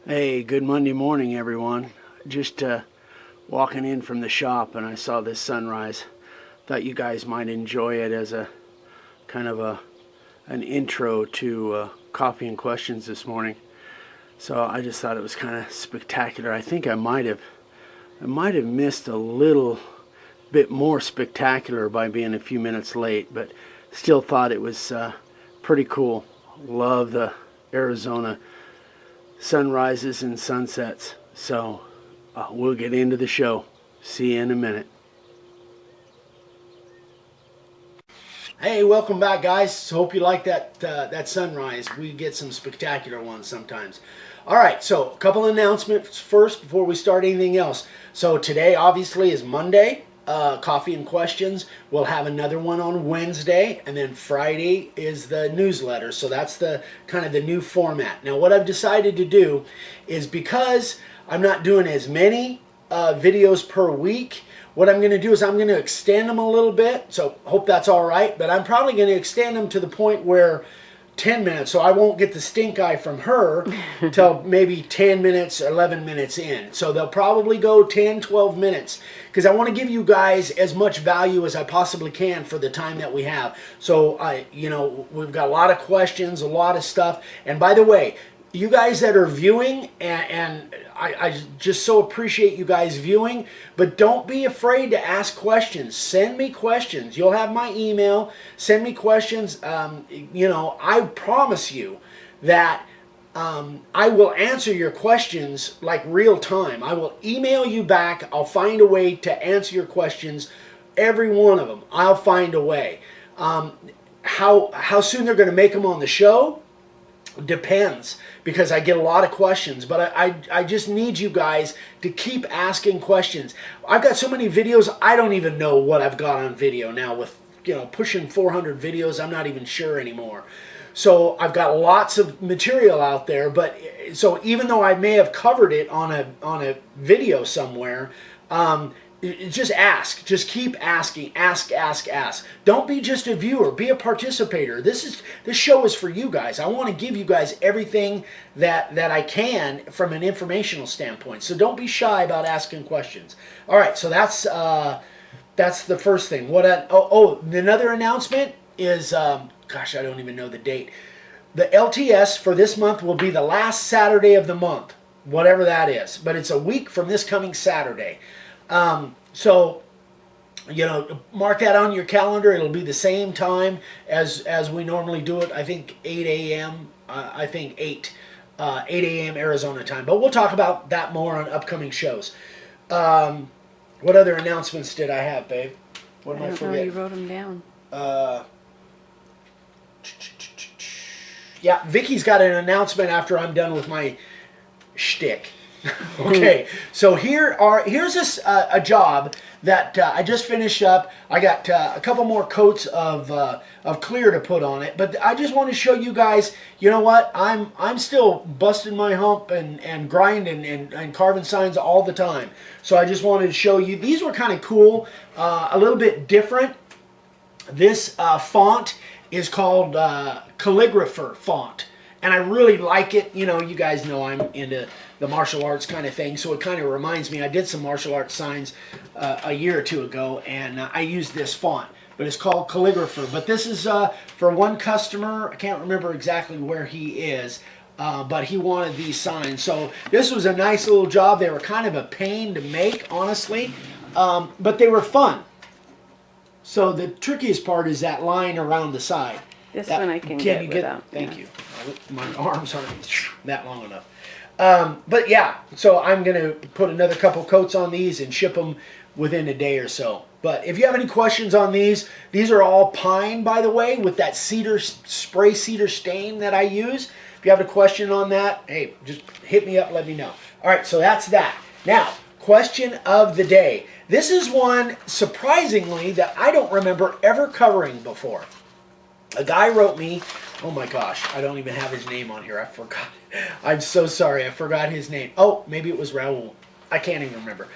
Hey, good Monday morning, everyone. Just walking in from the shop and I saw this sunrise. Thought you guys might enjoy it as a kind of an intro to coffee and questions this morning. So I just thought it was kind of spectacular. I think I might have missed a little bit more spectacular by being a few minutes late, but still thought it was pretty cool. Love the Arizona sunrises and sunsets. So we'll get into the show. See you in a minute. Hey, welcome back, guys. Hope you like that sunrise. We get some spectacular ones sometimes. All right, so a couple announcements first before we start anything else. So today, obviously, is Monday. Coffee and questions. We'll have another one on Wednesday, and then Friday is the newsletter. So that's the kind of the new format. Now, what I've decided to do is, because I'm not doing as many videos per week, what I'm going to do is I'm going to extend them a little bit. So hope that's all right. But I'm probably going to extend them to the point where 10 minutes, so I won't get the stink eye from her till maybe 10 minutes, 11 minutes in. So they'll probably go 10, 12 minutes because I want to give you guys as much value as I possibly can for the time that we have. So we've got a lot of questions, a lot of stuff. And by the way, you guys that are viewing, and I just so appreciate you guys viewing, but don't be afraid to ask questions. Send me questions. You'll have my email. Send me questions. I promise you that I will answer your questions like real time. I will email you back. I'll find a way to answer your questions, every one of them. I'll find a way. How soon they're going to make them on the show depends, because I get a lot of questions, but I just need you guys to keep asking questions. I've got so many videos, I don't even know what I've got on video now with, pushing 400 videos. I'm not even sure anymore. So I've got lots of material out there, but so even though I may have covered it on a video somewhere, just ask. Just keep asking. Ask. Don't be just a viewer. Be a participator. This show is for you guys. I want to give you guys everything that I can from an informational standpoint. So don't be shy about asking questions. All right. So that's the first thing. Another announcement is, gosh, I don't even know the date. The LTS for this month will be the last Saturday of the month, whatever that is. But it's a week from this coming Saturday. So, mark that on your calendar. It'll be the same time as we normally do it. I think 8 a.m. 8 a.m. Arizona time. But we'll talk about that more on upcoming shows. What other announcements did I have, babe? What am I forgetting? know, you wrote them down. Yeah, Vicky's got an announcement after I'm done with my shtick. Okay, so here's a job that I just finished up. I got a couple more coats of clear to put on it, but I just want to show you guys. You know what? I'm still busting my hump and grinding and carving signs all the time. So I just wanted to show you. These were kind of cool, a little bit different. This font is called Calligrapher font. And I really like it. You guys know I'm into the martial arts kind of thing, so it kind of reminds me. I did some martial arts signs a year or two ago, and I used this font. But it's called Calligrapher. But this is for one customer. I can't remember exactly where he is, but he wanted these signs. So this was a nice little job. They were kind of a pain to make, honestly, but they were fun. So the trickiest part is that line around the side. This one I can get without. Thank you. My arms aren't that long enough. But yeah, so I'm going to put another couple coats on these and ship them within a day or so. But if you have any questions on these are all pine, by the way, with that spray cedar stain that I use. If you have a question on that, hey, just hit me up, let me know. All right, so that's that. Now, question of the day. This is one, surprisingly, that I don't remember ever covering before. A guy wrote me, oh my gosh, I don't even have his name on here. I forgot. I'm so sorry. I forgot his name. Oh, maybe it was Raul. I can't even remember.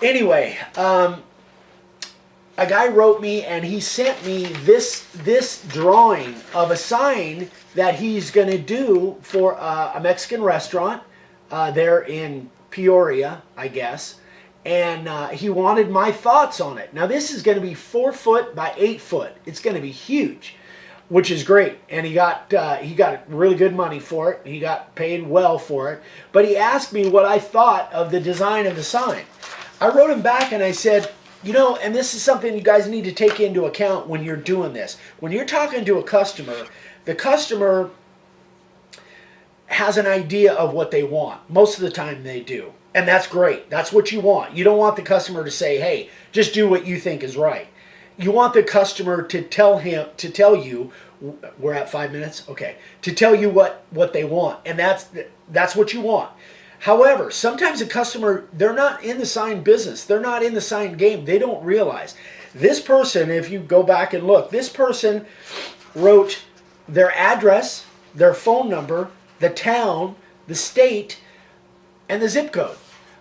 Anyway, a guy wrote me and he sent me this drawing of a sign that he's going to do for a Mexican restaurant. there in Peoria, I guess. And he wanted my thoughts on it. Now this is going to be 4 foot by 8 foot. It's going to be huge, which is great. And he got really good money for it. He got paid well for it. But he asked me what I thought of the design of the sign. I wrote him back and I said, you know, and this is something you guys need to take into account when you're doing this. When you're talking to a customer, the customer has an idea of what they want. Most of the time they do. And that's great. That's what you want. You don't want the customer to say, hey, just do what you think is right. You want the customer to tell you, we're at 5 minutes? Okay. To tell you what they want. And that's what you want. However, sometimes a customer, they're not in the sign business. They're not in the sign game. They don't realize. This person, if you go back and look, this person wrote their address, their phone number, the town, the state, and the zip code.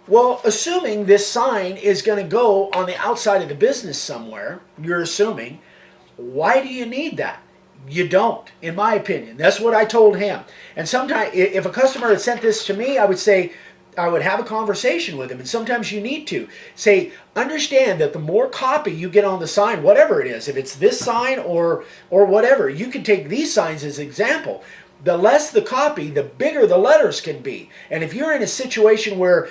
Well, assuming this sign is going to go on the outside of the business somewhere, you're assuming, why do you need that? You don't, in my opinion. That's what I told him. And sometimes, if a customer had sent this to me, I would say, I would have a conversation with him. And sometimes you need to say, understand that the more copy you get on the sign, whatever it is, if it's this sign or whatever, you can take these signs as example. The less the copy, the bigger the letters can be. And if you're in a situation where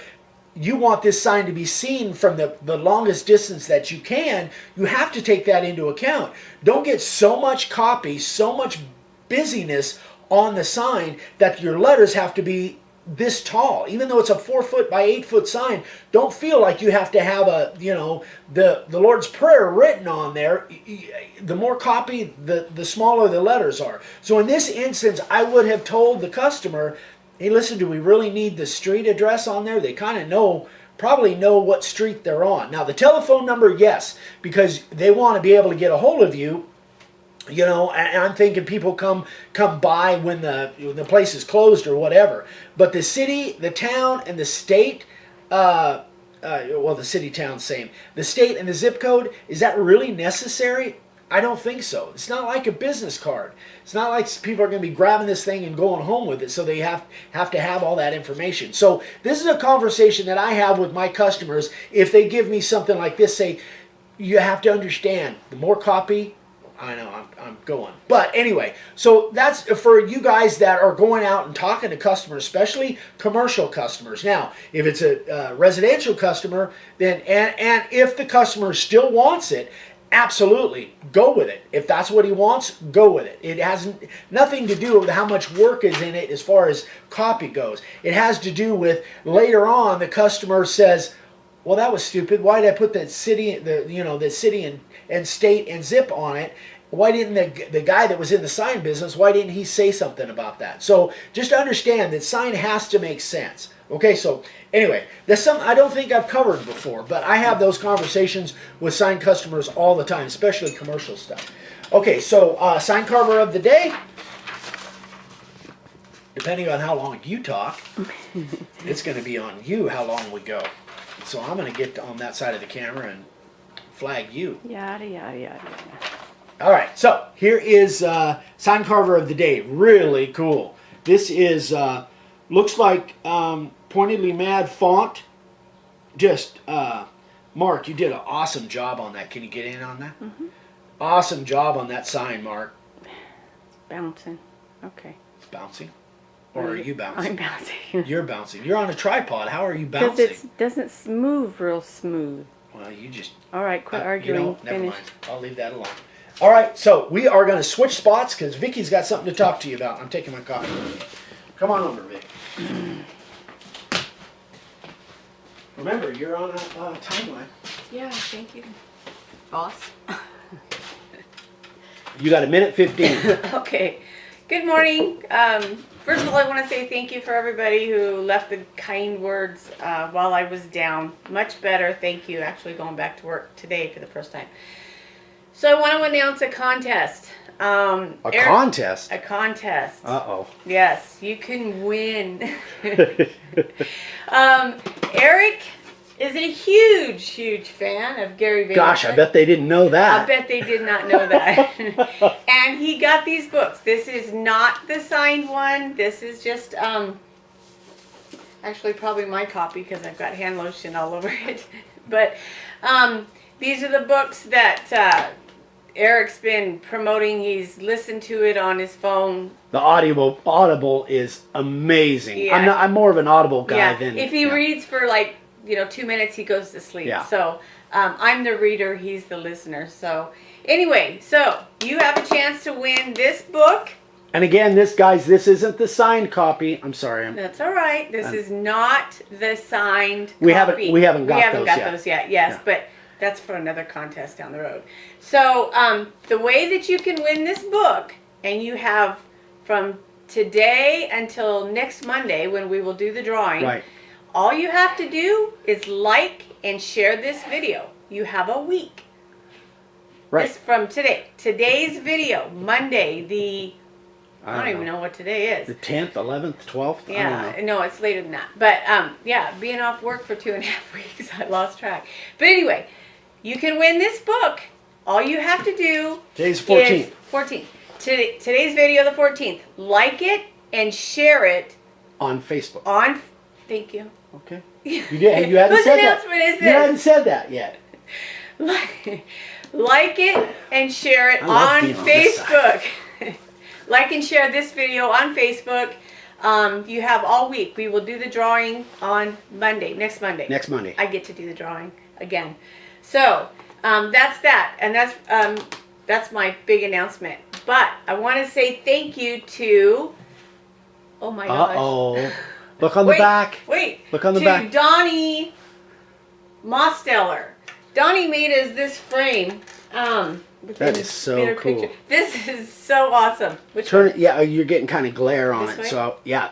you want this sign to be seen from the longest distance that you can, you have to take that into account. Don't get so much copy, so much busyness on the sign that your letters have to be this tall. Even though it's a 4 foot by 8 foot sign, don't feel like you have to have the Lord's Prayer written on there. The more copy, the smaller the letters are. So in this instance, I would have told the customer, hey, listen, do we really need the street address on there? They kind of probably know what street they're on. Now, the telephone number, yes, because they want to be able to get a hold of you. You know, and I'm thinking people come by when the place is closed or whatever. But the city, the town, and the state, well, the city, town, same. The state and the zip code, is that really necessary? I don't think so. It's not like a business card. It's not like people are going to be grabbing this thing and going home with it, so they have to have all that information. So this is a conversation that I have with my customers. If they give me something like this, say, you have to understand, the more copy, I know, I'm going. But anyway, so that's for you guys that are going out and talking to customers, especially commercial customers. Now, if it's a residential customer, then and if the customer still wants it, absolutely, go with it. If that's what he wants, go with it. It has nothing to do with how much work is in it as far as copy goes. It has to do with later on the customer says, well, that was stupid. Why did I put that city, the city and state and zip on it? Why didn't the guy that was in the sign business, why didn't he say something about that? So just understand that sign has to make sense. Okay, so anyway, that's something I don't think I've covered before, but I have those conversations with sign customers all the time, especially commercial stuff. Okay, so sign carver of the day. Depending on how long you talk, it's going to be on you how long we go. So I'm going to get on that side of the camera and flag you. Yada, yada, yada. All right, so here is sign carver of the day. Really cool. This is, looks like Pointedly Mad font. Just, Mark, you did an awesome job on that. Can you get in on that? Mm-hmm. Awesome job on that sign, Mark. It's bouncing. Okay. It's bouncing? Or are you bouncing? I'm bouncing. You're bouncing. You're on a tripod. How are you bouncing? Because it doesn't move real smooth. Well, you just... All right, quit arguing. Never mind. I'll leave that alone. All right, so we are going to switch spots because Vicky's got something to talk to you about. I'm taking my coffee. Come on over, Vic. Remember, you're on a timeline. Yeah, thank you, boss. You got 1:15. Okay. Good morning. First of all, I want to say thank you for everybody who left the kind words while I was down. Much better. Thank you. Actually going back to work today for the first time. So I want to announce a contest. Contest? A contest. Uh-oh. Yes, you can win. Eric is a huge, huge fan of Gary Vaynerchuk. Gosh, I bet they didn't know that. I bet they did not know that. And he got these books. This is not the signed one. This is just actually probably my copy because I've got hand lotion all over it. But these are the books that Eric's been promoting. He's listened to it on his phone. The Audible is amazing. Yeah. I'm more of an Audible guy Yeah, than if he reads for like 2 minutes, he goes to sleep. Yeah. So I'm the reader, he's the listener. So anyway, so you have a chance to win this book. And again, this isn't the signed copy. I'm sorry. That's all right. This is not the signed We copy. haven't got those yet. those yet. Yes, Yeah. but that's for another contest down the road. So the way that you can win this book, and you have from today until next Monday when we will do the drawing. Right. All you have to do is like and share this video. You have a week. Right. This from today. Today's video, Monday, I don't even know what today The is. 10th, 11th, 12th? I Yeah, don't know. no, it's later than that. But yeah, being off work for 2.5 weeks, I lost track. But anyway, you can win this book. All you have to do Today's the 14th. is 14th. Today's video, the 14th. Like it and share it On Facebook. on. Thank you. Okay. You hadn't Whose said that. announcement is You this? hadn't said that yet. Like it and share it I love on being on this Facebook. Like and share this video on Facebook. You have all week. We will do the drawing on Monday, next Monday. Next Monday. I get to do the drawing again. So that's that, and that's my big announcement. But I want to say thank you to. Oh my gosh. Uh-oh. Look on the Wait, back. Wait. Look on the to back. Donnie Mosteller. Donnie made us this frame. That is so Better cool. picture. This is so awesome. Which Turn one? it. Yeah, you're getting kind of glare on This it. way? So yeah,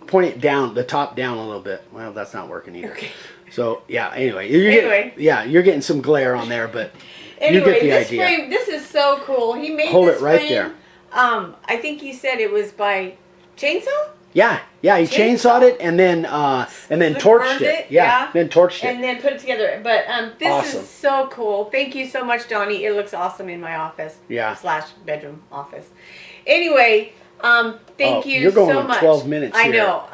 point it down, the top down a little bit. Well, that's not working either. Okay. So yeah. Anyway, you're getting some glare on there, but Anyway, you get the this idea. frame, this is so cool. He made Hold this it right frame, there. I think he said it was by chainsaw? Yeah. He chainsawed it and then torched Burned it. it, Yeah, yeah. then torched it. And then put it together. But this Awesome. is so cool. Thank you so much, Donnie. It looks awesome in my office. Yeah. / bedroom office. Anyway, thank you you're going so on much. 12 minutes I here. know.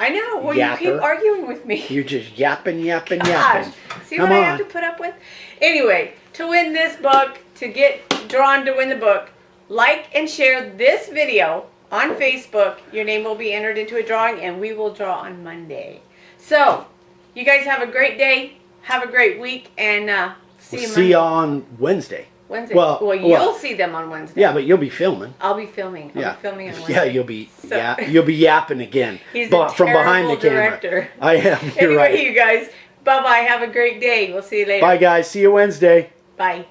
Well, you keep Yapper. arguing with me. You're just yapping. Gosh. See Come what I on. have to put up with? Anyway, to win this book, to get drawn to win the book, like and share this video on Facebook. Your name will be entered into a drawing, and we will draw on Monday. So, you guys have a great day. Have a great week, and see We'll you see Monday. you on Wednesday. Wednesday. Well, You'll see them on Wednesday. Yeah, but you'll be filming. I'll be filming. I'll Yeah. be filming on Wednesday. Yeah, you'll be So- you'll be yapping again. He's But a from behind the terrible camera. director. I am. You're Anyway, right. you guys, bye-bye. Have a great day. We'll see you later. Bye guys. See you Wednesday. Bye.